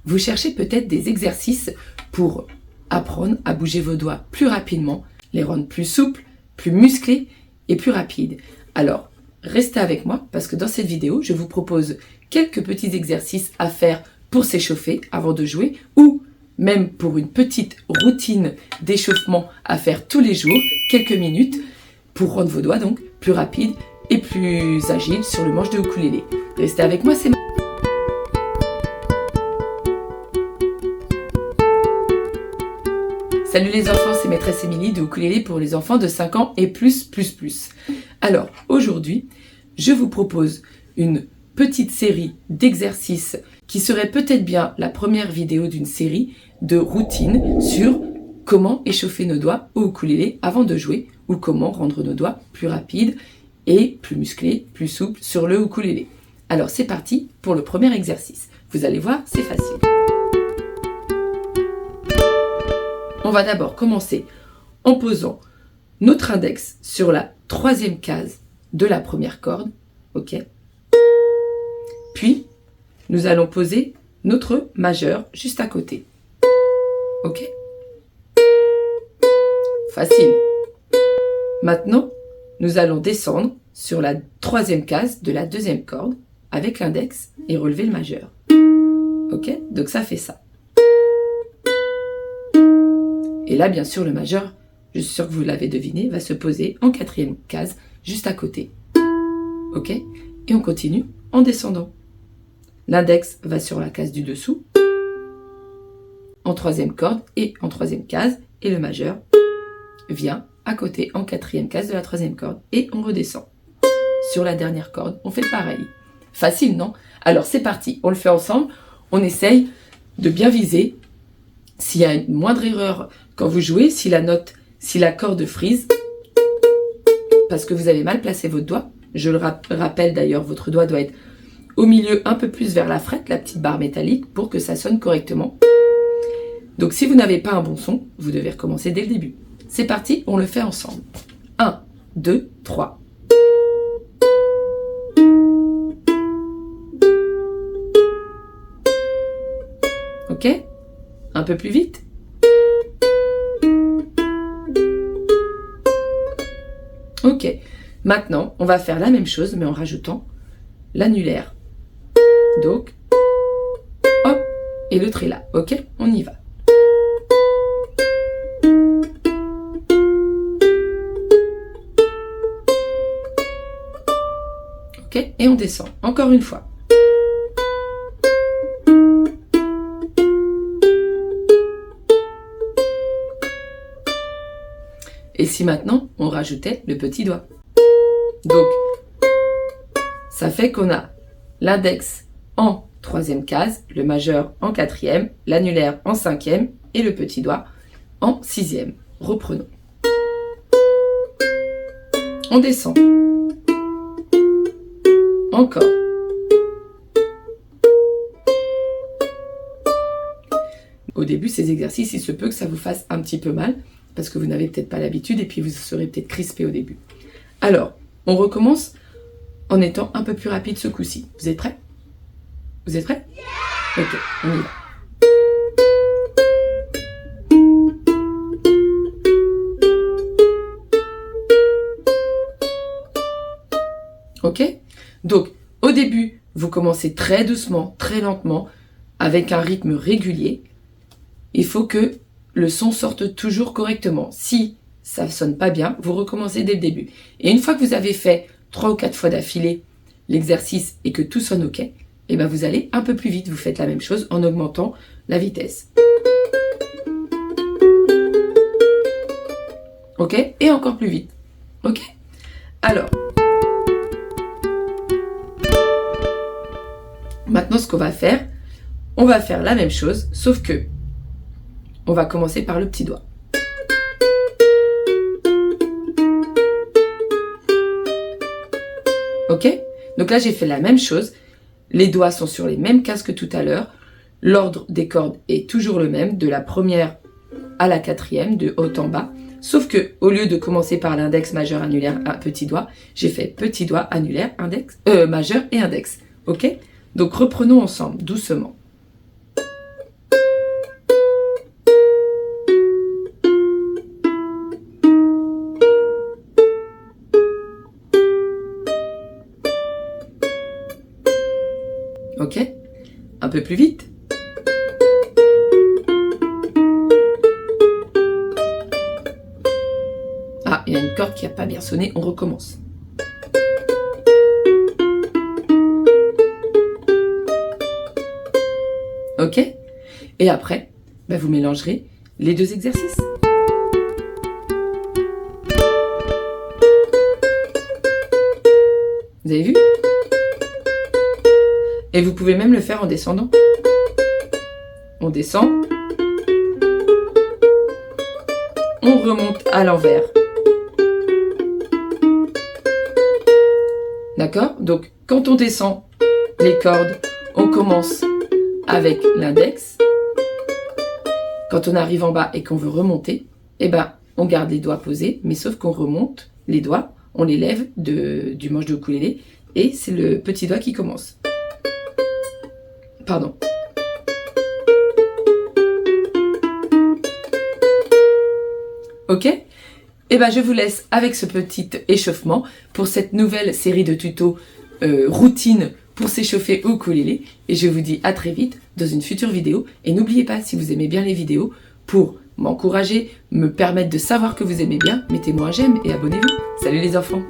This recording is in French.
Vous cherchez peut-être des exercices pour apprendre à bouger vos doigts plus rapidement, les rendre plus souples, plus musclés et plus rapides. Alors, restez avec moi parce que dans cette vidéo, je vous propose quelques petits exercices à faire pour s'échauffer avant de jouer ou même pour une petite routine d'échauffement à faire tous les jours, quelques minutes, pour rendre vos doigts donc plus rapides et plus agiles sur le manche de ukulélé. Restez avec moi, c'est Salut les enfants, c'est Maîtresse Émilie de ukulélé pour les enfants de 5 ans et plus. Alors, aujourd'hui, je vous propose une petite série d'exercices qui serait peut-être bien la première vidéo d'une série de routines sur comment échauffer nos doigts au ukulélé avant de jouer ou comment rendre nos doigts plus rapides et plus musclés, plus souples sur le ukulélé. Alors, c'est parti pour le premier exercice. Vous allez voir, c'est facile. On va d'abord commencer en posant notre index sur la 3e case de la première corde, ok. Puis, nous allons poser notre majeur juste à côté, ok. Facile. Maintenant, nous allons descendre sur la 3e case de la 2e corde avec l'index et relever le majeur, ok. Donc ça fait ça. Et là, bien sûr, le majeur, je suis sûre que vous l'avez deviné, va se poser en 4e case, juste à côté. Ok? Et on continue en descendant. L'index va sur la case du dessous, en 3e corde et en 3e case, et le majeur vient à côté en 4e case de la 3e corde. Et on redescend. Sur la dernière corde, on fait pareil. Facile, non? Alors, c'est parti, on le fait ensemble. On essaye de bien viser. S'il y a une moindre erreur quand vous jouez, si la corde frise, parce que vous avez mal placé votre doigt, je le rappelle d'ailleurs, votre doigt doit être au milieu un peu plus vers la frette, la petite barre métallique, pour que ça sonne correctement. Donc si vous n'avez pas un bon son, vous devez recommencer dès le début. C'est parti, on le fait ensemble. 1, 2, 3. Ok ? Un peu plus vite. Ok. Maintenant, on va faire la même chose, mais en rajoutant l'annulaire. Donc, hop, et le trélat. Ok, on y va. Ok, et on descend. Encore une fois. Et si maintenant, on rajoutait le petit doigt. Donc, ça fait qu'on a l'index en 3e case, le majeur en 4e, l'annulaire en 5e et le petit doigt en 6e. Reprenons. On descend. Encore. Au début, ces exercices, il se peut que ça vous fasse un petit peu mal, parce que vous n'avez peut-être pas l'habitude et puis vous serez peut-être crispé au début. Alors, on recommence en étant un peu plus rapide ce coup-ci. Vous êtes prêts? Vous êtes prêts? Ok, on y va. Ok? Donc, au début, vous commencez très doucement, très lentement, avec un rythme régulier. Il faut que le son sorte toujours correctement. Si ça ne sonne pas bien, vous recommencez dès le début. Et une fois que vous avez fait 3 ou 4 fois d'affilée l'exercice et que tout sonne ok, et ben vous allez un peu plus vite. Vous faites la même chose en augmentant la vitesse. Ok? Et encore plus vite. Ok? Alors, maintenant ce qu'on va faire, on va faire la même chose, sauf que on va commencer par le petit doigt. Ok? Donc là, j'ai fait la même chose. Les doigts sont sur les mêmes cases que tout à l'heure. L'ordre des cordes est toujours le même, de la première à la 4e, de haut en bas. Sauf que, au lieu de commencer par l'index, majeur, annulaire, un petit doigt, j'ai fait petit doigt, annulaire, index, majeur et index. Ok? Donc reprenons ensemble, doucement. peu plus vite. Ah, il y a une corde qui n'a pas bien sonné, on recommence. Ok? Et après, vous mélangerez les deux exercices. Vous avez vu? Et vous pouvez même le faire en descendant. On descend. On remonte à l'envers. D'accord? Donc, quand on descend les cordes, on commence avec l'index. Quand on arrive en bas et qu'on veut remonter, on garde les doigts posés, mais sauf qu'on remonte les doigts, on les lève du manche de ukulélé, et c'est le petit doigt qui commence. Pardon. Ok? Je vous laisse avec ce petit échauffement pour cette nouvelle série de tutos routine pour s'échauffer au ukulélé. Et je vous dis à très vite dans une future vidéo. Et n'oubliez pas, si vous aimez bien les vidéos, pour m'encourager, me permettre de savoir que vous aimez bien, mettez-moi un j'aime et abonnez-vous. Salut les enfants!